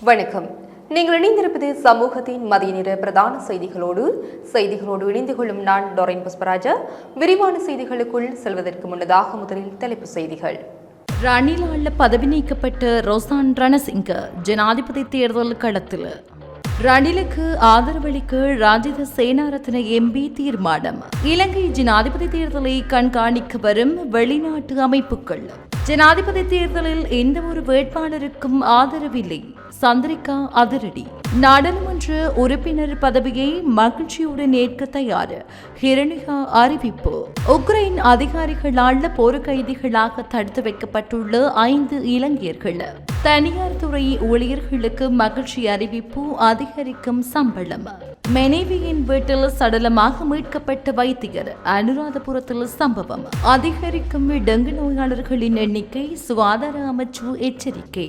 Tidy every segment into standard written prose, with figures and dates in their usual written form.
வணக்கம். நீங்கள் இணைந்திருப்பது சமூகத்தின் மதிய நேர பிரதான செய்திகளோடு இணைந்து கொள்ளும் நான் டொரைன் புஷ்பராஜா. விரிவான செய்திகளுக்குள் செல்வதற்கு முன்னதாக முதலில் தலைப்புச் செய்திகள். ரணிலால் பதவி நீக்கப்பட்ட ரோசான் ரணசிங்க ஜனாதிபதி தேர்தல் களத்தில். ரணிலுக்கு ஆதரவளிக்க ராஜித சேனாரத்ன எம்பி தீர்மானம். இலங்கை ஜனாதிபதி தேர்தலை கண்காணிக்க வரும் வெளிநாட்டு அமைப்புகள். ஜனாதிபதி தேர்தலில் எந்த ஒரு வேட்பாளருக்கும் ஆதரவில்லை, சந்திரிகா அதிரடி. நாடாளுமன்ற உறுப்பினர் பதவியை மகிழ்ச்சியுடன் ஏற்க தயார், ஹிரணிகா அறிவிப்பு. உக்ரைன் அதிகாரிகளால் போர் கைதிகளாக தடுத்து வைக்கப்பட்டுள்ள 5 இலங்கையர்கள். தனியார் துறை ஊழியர்களுக்கு மகிழ்ச்சி அறிவிப்பு, அதிகரிக்கும் சம்பளம். மனைவியின் வீட்டில் சடலமாக மீட்கப்பட்ட வைத்தியர், அனுராதபுரத்தில் சம்பவம். அதிகரிக்கும் டெங்கு நோயாளர்களின் எண்ணிக்கை, சுகாதார அமைச்சு எச்சரிக்கை.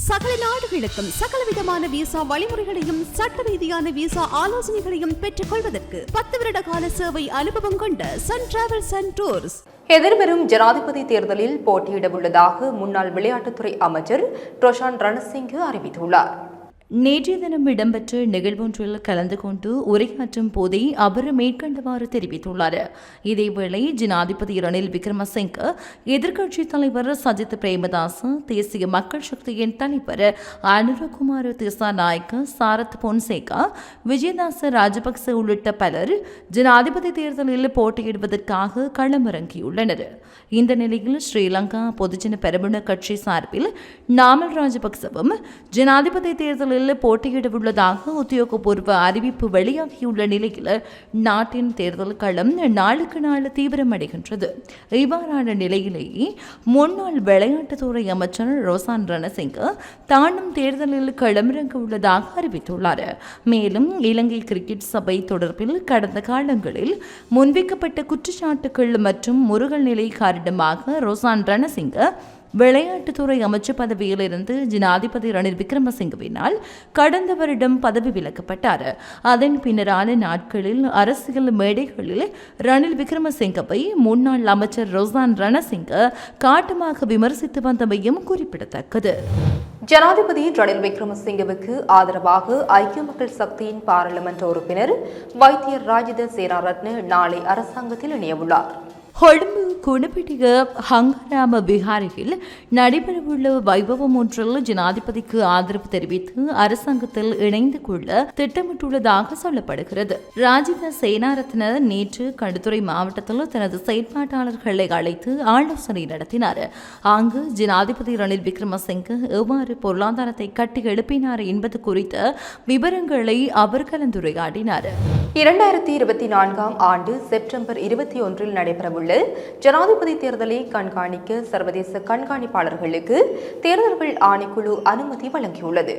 சகல நாடுகளுக்கும் சகலவிதமான விசா வழிமுறைகளையும் சட்ட ரீதியான விசா ஆலோசனைகளையும் பெற்றுக் கொள்வதற்கு 10 வருட கால சேவை அனுபவம் கொண்ட சன் டிராவல்ஸ் அண்ட் டூர்ஸ். எதிர்வரும் ஜனாதிபதி தேர்தலில் போட்டியிட உள்ளதாக முன்னாள் விளையாட்டுத்துறை அமைச்சர் ரோசான் ரணசிங்க அறிவித்துள்ளார். நேற்றைய தினம் இடம்பெற்ற நிகழ்வொன்றில் கலந்து கொண்டு உரையாற்றும் போதே அவர் மேற்கண்டவாறு தெரிவித்துள்ளார். இதேவேளை ஜனாதிபதி ரணில் விக்ரமசிங்க, எதிர்க்கட்சித் தலைவர் சஜித் பிரேமதாச, தேசிய மக்கள் சக்தியின் தலைவர் அனுரகுமார திசாநாயக்க, சாரத் பொன்சேகா, விஜயதாச ராஜபக்ச உள்ளிட்ட பலர் ஜனாதிபதி தேர்தலில் போட்டியிடுவதற்காக களமிறங்கியுள்ளனர். இந்த நிலையில் ஸ்ரீலங்கா பொதுஜன பெரமுன கட்சி சார்பில் நாமல் ராஜபக்சவும் ஜனாதிபதி தேர்தலில் போட்டியிட உள்ளதாக உத்தியோகபூர்வ அறிவிப்பு வெளியாகியுள்ள நிலையில் நாட்டின் தேர்தல் களம் நாளுக்கு நாள் தீவிரமடைகின்றது. இவ்வாறான நிலையிலேயே முன்னாள் விளையாட்டுத்துறை அமைச்சர் ரோசான் ரணசிங்க தானும் தேர்தலில் களமிறங்க உள்ளதாக அறிவித்துள்ளார். மேலும் இலங்கை கிரிக்கெட் சபை தொடர்பில் கடந்த காலங்களில் முன்வைக்கப்பட்ட குற்றச்சாட்டுகள் மற்றும் முருகல் நிலை காரணமாக ரோசான் ரணசிங்க விளையாட்டுத்துறை அமைச்சர் பதவியிலிருந்து ஜனாதிபதி ரணில் விக்ரமசிங்கவினால் கடந்த வருடம் பதவி விலக்கப்பட்டார். அதன் பின்னரான நாட்களில் அரசியல் மேடைகளில் ரணில் விக்ரமசிங்கவை முன்னாள் அமைச்சர் ரோசான் ரணசிங்க காட்டமாக விமர்சித்து வந்தமையும் குறிப்பிடத்தக்கது. ஜனாதிபதி ரணில் விக்ரமசிங்கவுக்கு ஆதரவாக ஐக்கிய மக்கள் சக்தியின் பாராளுமன்ற உறுப்பினர் வைத்தியர் ராஜித சேனாரத்ன நாளை அரசாங்கத்தில் இணையவுள்ளார். கொழும்பு குணப்பிட்டிய ஹங்கராம விகாரியில் நடைபெறவுள்ள வைபவம் ஒன்றில் ஜனாதிபதிக்கு ஆதரவு தெரிவித்து அரசாங்கத்தில் இணைந்து கொள்ள திட்டமிட்டுள்ளதாக சொல்லப்படுகிறது. ராஜித சேனாரத்ன நேற்று களுத்துறை மாவட்டத்தில் தனது செயற்பாட்டாளர்களை அழைத்து ஆலோசனை நடத்தினார். அங்கு ஜனாதிபதி ரணில் விக்ரமசிங்க எவ்வாறு பொருளாதாரத்தை கட்டி எழுப்பினார் என்பது குறித்த விவரங்களை அவர் கலந்துரையாடினார். 2024 ஆண்டு செப்டம்பர் 21 நடைபெறவுள்ள ஜனாதிபதி தேர்தலை கண்காணிக்க சர்வதேச கண்காணிப்பாளர்களுக்கு தேர்தல்கள் ஆணைக்குழு அனுமதி வழங்கியுள்ளது.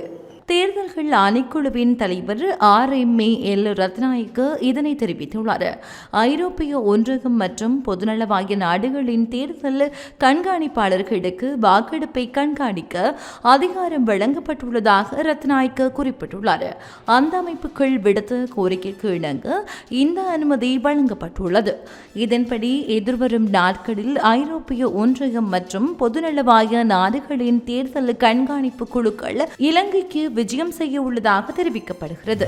தேர்தல்கள் ஆணைக்குழுவின் தலைவர் RMAL ரத்நாயக்க இதனை தெரிவித்துள்ளார். ஐரோப்பிய ஒன்றியம் மற்றும் பொதுநலவாய நாடுகளின் தேர்தல் கண்காணிப்பாளர்களுக்கு வாக்கெடுப்பை கண்காணிக்க அதிகாரம் வழங்கப்பட்டுள்ளதாக ரத்நாயக்க குறிப்பிட்டுள்ளார். அந்த அமைப்புகள் விடுத்த கோரிக்கைக்கு இணங்க இந்த அனுமதி வழங்கப்பட்டுள்ளது. இதன்படி எதிர்வரும் நாட்களில் ஐரோப்பிய ஒன்றியம் மற்றும் பொதுநலவாய நாடுகளின் தேர்தல் கண்காணிப்பு குழுக்கள் இலங்கைக்கு விஜயம் செய்ய உள்ளதாக தெரிவிக்கப்படுகிறது.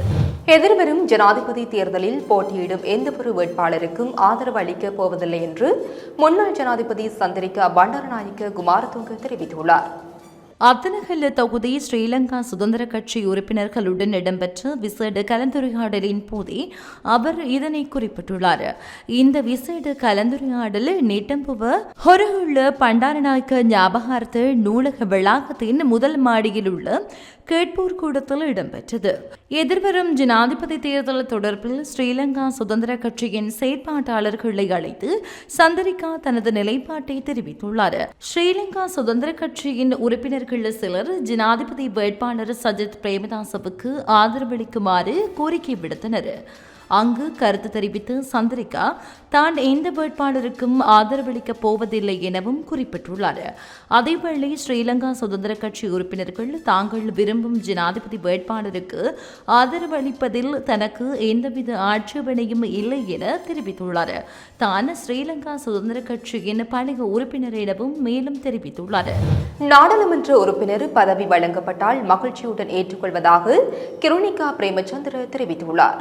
எதிர்வரும் ஜனாதிபதி தேர்தலில் போட்டியிடும் எந்தவொரு வேட்பாளருக்கும் ஆதரவு அளிக்கப் போவதில்லை என்று முன்னாள் ஜனாதிபதி சந்திரிகா பண்டாரநாயக்க குமாரதுங்க தெரிவித்துள்ளார். அத்தனகல்ல தொகுதி ஸ்ரீலங்கா சுதந்திர கட்சி உறுப்பினர்களுடன் இடம்பெற்ற விசேட கலந்துரையாடலின் போதே அவர் இதனை குறிப்பிட்டுள்ளார். இந்த விசேட கலந்துரையாடல் நெட்டம்புவ ஹொரகுள்ள பண்டாரநாயக்க ஞாபகார்த்த நூலக வளாகத்தின் முதல் மாடியில் உள்ள கேட்போர் கூடத்தில் இடம்பெற்றது. எதிர்வரும் ஜனாதிபதி தேர்தல் தொடர்பில் ஸ்ரீலங்கா சுதந்திர கட்சியின் செயற்பாட்டாளர்களை அழைத்து சந்திரிகா தனது நிலைப்பாட்டை தெரிவித்துள்ளார். ஸ்ரீலங்கா சுதந்திர கட்சியின் உறுப்பினர்கள் சிலர் ஜனாதிபதி வேட்பாளர் சஜித் பிரேமதாசவுக்கு ஆதரவளிக்குமாறு கோரிக்கை விடுத்தனர். அங்கு கருத்து தெரிவித்த சந்திரிகா தான் எந்த வேட்பாளருக்கும் ஆதரவளிக்கப் போவதில்லை எனவும் குறிப்பிட்டுள்ளார். அதேவேளை ஸ்ரீலங்கா சுதந்திர கட்சி உறுப்பினர்கள் தாங்கள் விரும்பும் ஜனாதிபதி வேட்பாளருக்கு ஆதரவளிப்பதில் தனக்கு எந்தவித ஆட்சேபனையும் இல்லை என தெரிவித்துள்ளார். தான் ஸ்ரீலங்கா சுதந்திர கட்சியின் பழைய உறுப்பினர் எனவும் மேலும் தெரிவித்துள்ளார். நாடாளுமன்ற உறுப்பினர் பதவி வழங்கப்பட்டால் மகிழ்ச்சியுடன் ஏற்றுக்கொள்வதாக கிருணிகா பிரேமச்சந்திர தெரிவித்துள்ளார்.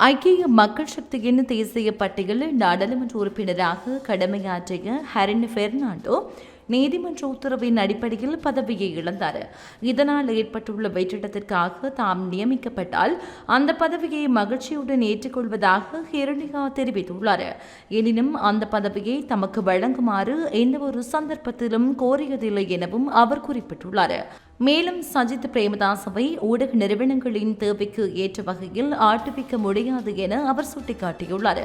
ஐக்கிய மக்கள் சக்தியின் தேசிய பட்டியலில் நாடாளுமன்ற உறுப்பினராக கடமையாற்றிய ஹரின் பெர்னாண்டோ நீதிமன்ற உத்தரவின் அடிப்படையில் பதவியை இழந்தார். இதனால் ஏற்பட்டுள்ள வெற்றிடத்திற்காக தாம் நியமிக்கப்பட்டால் அந்த பதவியை மகிழ்ச்சியுடன் ஏற்றுக்கொள்வதாக கிருணிகா தெரிவித்துள்ளார். எனினும் அந்த பதவியை தமக்கு வழங்குமாறு எந்தவொரு சந்தர்ப்பத்திலும் கோரியதில்லை எனவும் அவர் குறிப்பிட்டுள்ளார். மேலும் சஜித் பிரேமதாசவை ஊடக நிறுவனங்களின் தேவைக்கு ஏற்ற வகையில் ஆட்டுவிக்க முடியாது என அவர் சுட்டிக்காட்டியுள்ளார்.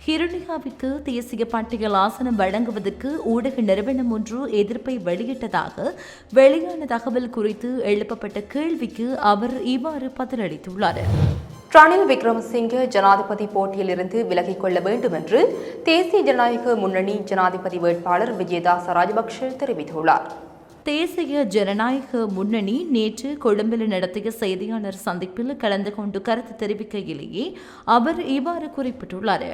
கிருணிகாவிற்கு தேசிய பட்டியல் ஆசனம் வழங்குவதற்கு ஊடக நிறுவனம் ஒன்று எதிர்ப்பை வெளியிட்டதாக வெளியான தகவல் குறித்து எழுப்பப்பட்ட கேள்விக்கு அவர் இவ்வாறு பதிலளித்துள்ளார். ரணில் விக்ரமசிங்கே ஜனாதிபதி போட்டியிலிருந்து விலகிக் கொள்ள வேண்டும் என்று தேசிய ஜனநாயக முன்னணி ஜனாதிபதி வேட்பாளர் விஜயதாச ராஜபக்ஷ தெரிவித்துள்ளார். தேசிய ஜனநாயக முன்னணி நேற்று கொழும்பில் நடத்திய செய்தியாளர் சந்திப்பில் கலந்து கொண்டு கருத்து தெரிவிக்கையிலேயே அவர் இவ்வாறு குறிப்பிட்டுள்ளார்.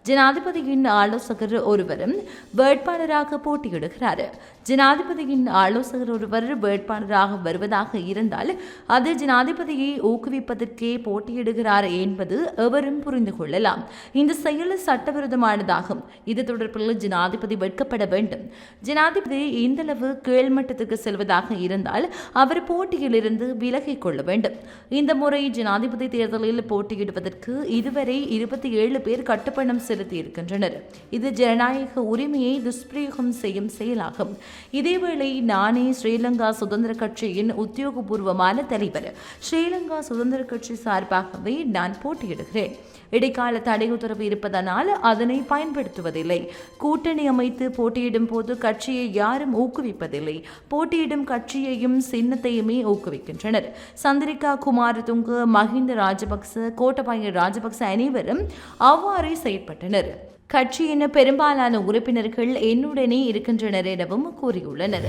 ஜனாதிபதியின் ஆலோசகர் ஒருவரும் வேட்பாளராக போட்டியிடுகிறார். ஜனாதிபதியின் ஆலோசகர் ஒருவர் வேட்பாளராக வருவதாக இருந்தால் அது ஜனாதிபதியை ஊக்குவிப்பதற்கே போட்டியிடுகிறார் என்பது எவரும் புரிந்து கொள்ளலாம். இந்த செயல் சட்டவிரோதமானதாகும். இது தொடர்பில் ஜனாதிபதி வெட்கப்பட வேண்டும். ஜனாதிபதி இந்தளவு கீழ்மட்டத்துக்கு செல்வதாக இருந்தால் அவர் போட்டியிலிருந்து விலகிக் கொள்ள வேண்டும். இந்த முறை ஜனாதிபதி தேர்தலில் போட்டியிடுவதற்கு இதுவரை 27 பேர் கட்டுப்பணம் செலுத்தியிருக்கின்றனர். இது ஜனநாயக உரிமையை துஷ்பிரயோகம் செய்யும் செயலாகும். இதேவேளை நானே ஸ்ரீலங்கா சுதந்திர கட்சியின் உத்தியோகபூர்வமான தலைவர். ஸ்ரீலங்கா சுதந்திர கட்சி சார்பாகவே நான் போட்டியிடுகிறேன். இடைக்கால தடை உத்தரவு இருப்பதனால் அதனை பயன்படுத்துவதில்லை. கூட்டணி அமைத்து போட்டியிடும் போது கட்சியை யாரும் ஊக்குவிப்பதில்லை. போட்டியிடும் கட்சியையும் சின்னத்தையுமே ஊக்குவிக்கின்றனர். சந்திரிகா குமாரதுங்க, மஹிந்த ராஜபக்ச, கோட்டபாய ராஜபக்ச அனைவரும் அவ்வாறே செயற்பட்டனர். கட்சியின் பெரும்பாலான உறுப்பினர்கள் என்னுடனே இருக்கின்றனர் எனவும் கூறியுள்ளனர்.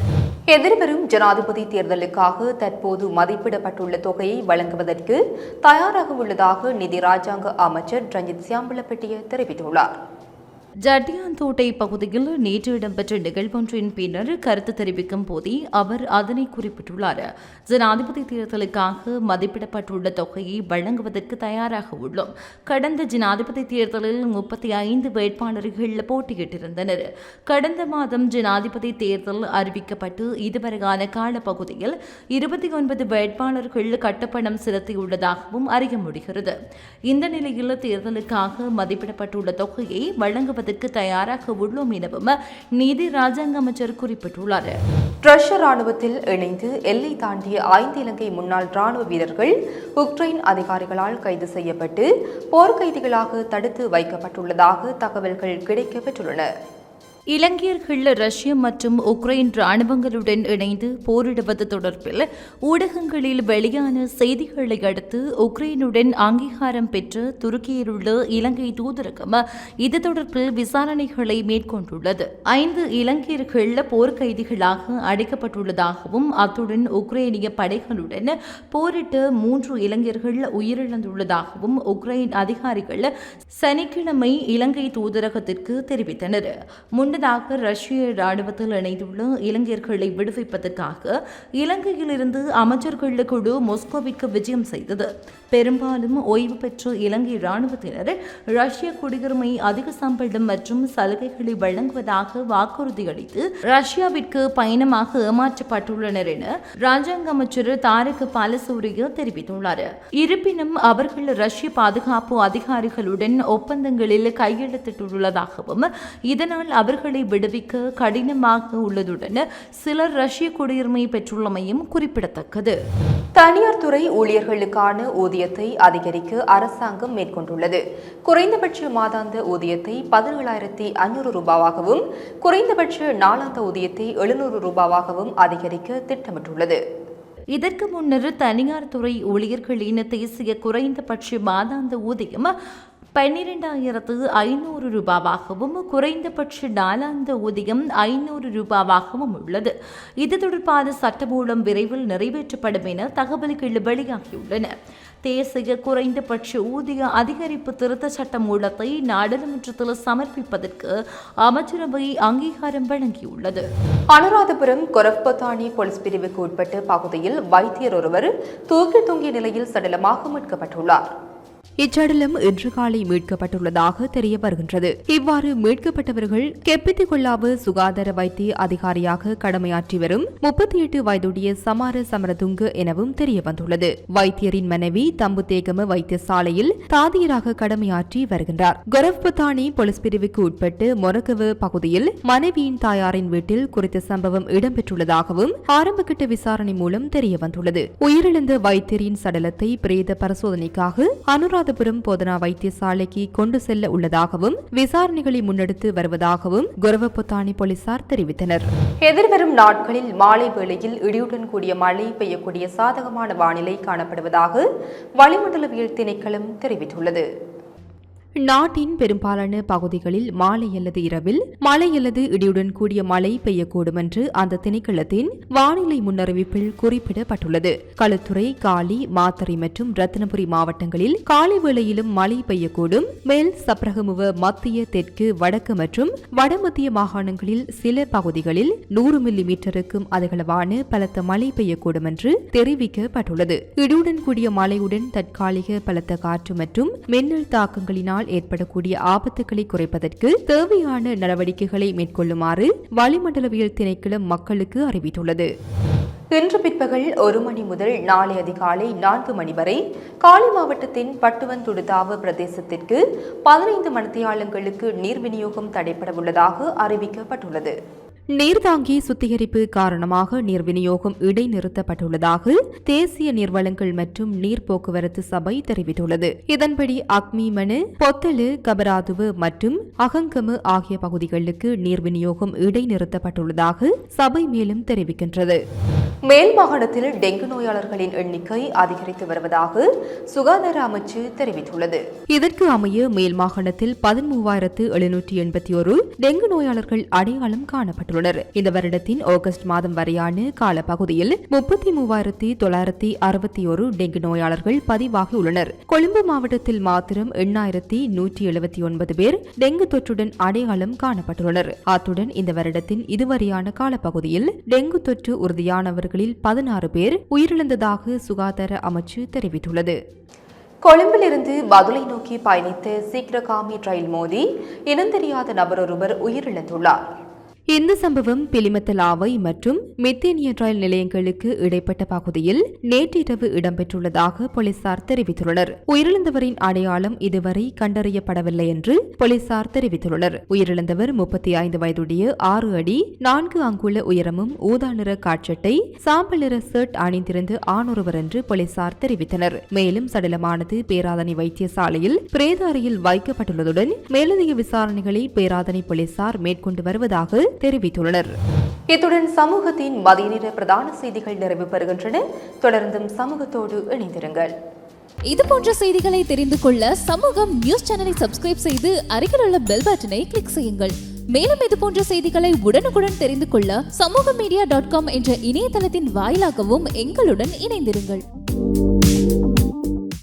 எதிர்வரும் ஜனாதிபதி தேர்தலுக்காக தற்போது மதிப்பிடப்பட்டுள்ள தொகையை வழங்குவதற்கு தயாராக உள்ளதாக நிதி ராஜாங்க அமைச்சர் ரஞ்சித் சியாம்பலப்பட்டிய தெரிவித்துள்ளார். ஜட்டியாந்தோட்டை பகுதியில் நேற்று இடம்பெற்ற நிகழ்வொன்றின் பின்னர் கருத்து தெரிவிக்கும் போதே அவர் அதனை குறிப்பிட்டுள்ளார். ஜனாதிபதி தேர்தலுக்காக மதிப்பிடப்பட்டுள்ள தொகையை வழங்குவதற்கு தயாராக உள்ளோம். கடந்த ஜனாதிபதி தேர்தலில் 35 வேட்பாளர்கள் போட்டியிட்டிருந்தனர். கடந்த மாதம் ஜனாதிபதி தேர்தல் அறிவிக்கப்பட்டு இதுவரையான காலப்பகுதியில் 29 வேட்பாளர்கள் கட்டுப்பணம் செலுத்தியுள்ளதாகவும் அறிய முடிகிறது. இந்த நிலையில் தேர்தலுக்காக மதிப்பிடப்பட்டுள்ள தொகையை வழங்குவதற்கு தயாராக உள்ளோம் எனவும் நிதி ராஜாங்க அமைச்சர் குறிப்பிட்டுள்ளார். ரஷ்ய ராணுவத்தில் இணைந்து எல்லை தாண்டிய 5 இலங்கை முன்னாள் ராணுவ வீரர்கள் உக்ரைன் அதிகாரிகளால் கைது செய்யப்பட்டு போர்க்கைதிகளாக தடுத்து வைக்கப்பட்டுள்ளதாக தகவல்கள் கிடைக்கப்பெற்றுள்ளன. இலங்கையர்கள் ரஷ்யா மற்றும் உக்ரைன் ராணுவங்களுடன் இணைந்து போரிடுவது தொடர்பில் ஊடகங்களில் வெளியான செய்திகளை அடுத்து உக்ரைனுடன் அங்கீகாரம் பெற்ற துருக்கியிலுள்ள இலங்கை தூதரகம் இது தொடர்பில் விசாரணைகளை மேற்கொண்டுள்ளது. 5 இலங்கையர்கள் போர்க்கைதிகளாக அடைக்கப்பட்டுள்ளதாகவும் அத்துடன் உக்ரைனிய படைகளுடன் போரிட்ட 3 இளைஞர்கள் உயிரிழந்துள்ளதாகவும் உக்ரைன் அதிகாரிகள் சனிக்கிழமை இலங்கை தூதரகத்திற்கு தெரிவித்தனர். முன்னதாக ரஷ்ய ராணுவத்தில் இணைந்துள்ள இளைஞர்களை விடுவிப்பதற்காக இலங்கையிலிருந்து அமைச்சர்கள் குழு மாஸ்கோவிற்கு விஜயம் செய்தது. பெரும்பாலும் ஓய்வு பெற்ற இலங்கை ராணுவத்தினர் ரஷ்ய குடியுரிமை, அதிக சம்பளம் மற்றும் சலுகைகளை வழங்குவதாக வாக்குறுதி அளித்து ரஷ்யாவிற்கு பயணமாக ஏமாற்றப்பட்டுள்ளனர் என ராஜாங்க அமைச்சர் தாரக் பாலசூரிய தெரிவித்துள்ளார். இருப்பினும் அவர்கள் ரஷ்ய பாதுகாப்பு அதிகாரிகளுடன் ஒப்பந்தங்களில் கையெழுத்திட்டுள்ளதாகவும் இதனால் அவர்களை விடுவிக்க கடினமாக உள்ளதுடன் சிலர் ரஷ்ய குடியுரிமை பெற்றுள்ளமையும் குறிப்பிடத்தக்கது. தனியார் துறை ஊழியர்களுக்கான ஊதியத்தை அதிகரிக்க அரசாங்கம் மேற்கொண்டுள்ளது. குறைந்தபட்ச மாதாந்த ஊதியத்தை 17,500 ரூபாவாகவும் குறைந்தபட்ச நாளாந்த ஊதியத்தை 700 ரூபாவாகவும் அதிகரிக்க திட்டமிட்டுள்ளது. இதற்கு முன்னர் தனியார் துறை ஊழியர்களின் தேசிய குறைந்தபட்ச மாதாந்த ஊதியம் 12,500 ரூபாவாகவும் குறைந்தபட்ச நாளாந்த ஊதியம் 500 ரூபாவாகவும் உள்ளது. இது தொடர்பான சட்டமூலம் விரைவில் நிறைவேற்றப்படும் என தகவல்கள் வெளியாகியுள்ளன. தேசிய குறைந்தபட்ச ஊதிய அதிகரிப்பு திருத்த சட்ட மூலத்தை நாடாளுமன்றத்தில் சமர்ப்பிப்பதற்கு அமைச்சரவை அங்கீகாரம் வழங்கியுள்ளது. அனுராதபுரம் கொரப்பத்தானி போலீஸ் பிரிவுக்கு உட்பட்ட பகுதியில் வைத்தியர் ஒருவர் தூக்கில் தொங்கிய நிலையில் சடலமாக மீட்கப்பட்டுள்ளார். இச்சடலம் இன்று காலை மீட்கப்பட்டுள்ளதாக தெரிய வருகின்றது. இவ்வாறு மீட்கப்பட்டவர்கள் கெப்பித்திகொள்ளாவு சுகாதார வைத்திய அதிகாரியாக கடமையாற்றி வரும் 38 வயதுடைய சமார சமரதுங்கு எனவும் தெரிய வந்துள்ளது. வைத்தியரின் மனைவி தம்புத்தேகம வைத்தியசாலையில் தாதியராக கடமையாற்றி வருகின்றார். கொரப்பத்தானி போலீஸ் பிரிவுக்கு உட்பட்டு மொரகவ பகுதியில் மனைவியின் தாயாரின் வீட்டில் குறித்த சம்பவம் இடம்பெற்றுள்ளதாகவும் ஆரம்பகட்ட விசாரணை மூலம் தெரிய வந்துள்ளது. உயிரிழந்த வைத்தியரின் சடலத்தை பிரேத பரிசோதனைக்காக அனுராதபுரம் போதனா வைத்தியசாலைக்கு கொண்டு செல்ல உள்ளதாகவும் விசாரணைகளை முன்னெடுத்து வருவதாகவும் கொரவப்பொத்தானி போலீசார் தெரிவித்தனர். எதிர்வரும் நாட்களில் மாலை வேளையில் இடியுடன் கூடிய மழை பெய்யக்கூடிய சாதகமான வானிலை காணப்படுவதாக வளிமண்டலவியல் திணைக்களம் தெரிவித்துள்ளது. நாட்டின் பெரும்பாலான பகுதிகளில் மாலை அல்லது இரவில் மழை அல்லது இடியுடன் கூடிய மழை பெய்யக்கூடும் என்று அந்த திணைக்களத்தின் வானிலை முன்னறிவிப்பில் குறிப்பிடப்பட்டுள்ளது. களுத்துறை, காலி, மாத்தறை மற்றும் ரத்தினபுரி மாவட்டங்களில் காலை வேளையிலும் மழை பெய்யக்கூடும். மேல் சப்ரகமுவ, மத்திய, தெற்கு, வடக்கு மற்றும் வடமத்திய மாகாணங்களில் சில பகுதிகளில் 100 மில்லிமீட்டருக்கும் அதிகளவான பலத்த மழை பெய்யக்கூடும் என்று தெரிவிக்கப்பட்டுள்ளது. இடியுடன் கூடிய மழையுடன் தற்காலிக பலத்த காற்று மற்றும் மின்னல் தாக்கங்களினால் ஏற்படக்கூடிய ஆபத்துக்களை குறைப்பதற்கு தேவையான நடவடிக்கைகளை மேற்கொள்ளுமாறு வளிமண்டலவியல் திணைக்களம் மக்களுக்கு அறிவித்துள்ளது. இன்று பிற்பகல் 1 மணி முதல் நாளை அதிகாலை 4 மணி வரை காலி மாவட்டத்தின் பட்டுவன்துடுதாவ பிரதேசத்திற்கு 15 மணித்தியாலங்களுக்கு நீர் விநியோகம் தடைபட உள்ளதாக அறிவிக்கப்பட்டுள்ளது. நீர்தாங்கி சுத்திகரிப்பு காரணமாக நீர் விநியோகம் இடைநிறுத்தப்பட்டுள்ளதாக தேசிய நீர்வளங்கள் மற்றும் நீர் போக்குவரத்து சபை தெரிவித்துள்ளது. இதன்படி அக்மிமனு, பொத்தலு, கபராதுவு மற்றும் அகங்கமு ஆகிய பகுதிகளுக்கு நீர் விநியோகம் இடைநிறுத்தப்பட்டுள்ளதாக சபை மேலும் தெரிவிக்கின்றது. மேல் மாகாணத்தில் டெங்கு நோயாளர்களின் எண்ணிக்கை அதிகரித்து வருவதாக சுகாதார அமைச்சு தெரிவித்துள்ளது. இதற்கு அமைய மேல் மாகாணத்தில் 13,781 டெங்கு நோயாளர்கள் அடையாளம் காணப்பட்டுள்ளனர். இந்த வருடத்தின் ஆகஸ்ட் மாதம் வரையான காலப்பகுதியில் 33,961 டெங்கு நோயாளர்கள் பதிவாகியுள்ளனர். கொழும்பு மாவட்டத்தில் மாத்திரம் 8,179 பேர் டெங்கு தொற்றுடன் அடையாளம் காணப்பட்டுள்ளனர். அத்துடன் இந்த வருடத்தின் இதுவரையான காலப்பகுதியில் டெங்கு தொற்று உறுதியானவர்களில் 16 பேர் உயிரிழந்ததாக சுகாதார அமைச்சு தெரிவித்துள்ளது. கொழும்பிலிருந்து பதுளை நோக்கி பயணித்த சீக்கிரகாமி ரயில் மோதி இனந்தெரியாத நபர் ஒருவர் உயிரிழந்துள்ளார். இந்த சம்பவம் பிலிமத்தலாவை மற்றும் மெத்தேனிய ரயில் நிலையங்களுக்கு இடைப்பட்ட பகுதியில் நேற்றிரவு இடம்பெற்றுள்ளதாக போலீசார் தெரிவித்துள்ளனர். உயிரிழந்தவரின் அடையாளம் இதுவரை கண்டறியப்படவில்லை என்று போலீசார் தெரிவித்துள்ளனர். உயிரிழந்தவர் 35 வயதுடைய 6 அடி 4 அங்குல உயரமும் ஊதா நிற காட்சட்டை சாம்பல் நிற ஷர்ட் அணிந்திருந்த ஆணொருவர் என்று போலீசார் தெரிவித்தனர். மேலும் சடலமானது பேராதனை வைத்தியசாலையில் பிரேத அறையில் வைக்கப்பட்டுள்ளதுடன் மேலதிக விசாரணைகளை பேராதனை போலீசார் மேற்கொண்டு வருவதாக தெரிவித்துள்ளனர். இத்துடன் சமூகத்தின் மதிய நேர பிரதான செய்திகள் நிறைவு பெறுகின்றன. தொடர்ந்தும் சமூகத்தோடு இணைந்திருங்கள். இதுபோன்ற செய்திகளை தெரிந்து கொள்ள சமூகம் நியூஸ் சேனலை சப்ஸ்கிரைப் செய்து அருகில் உள்ள பெல் பட்டனை கிளிக் செய்யுங்கள். மேலும் இதுபோன்ற செய்திகளை உடனுக்குடன் தெரிந்து கொள்ள சமூகமீடியா.com என்ற இணையதளத்தின் வாயிலாகவும் எங்களுடன் இணைந்திருங்கள்.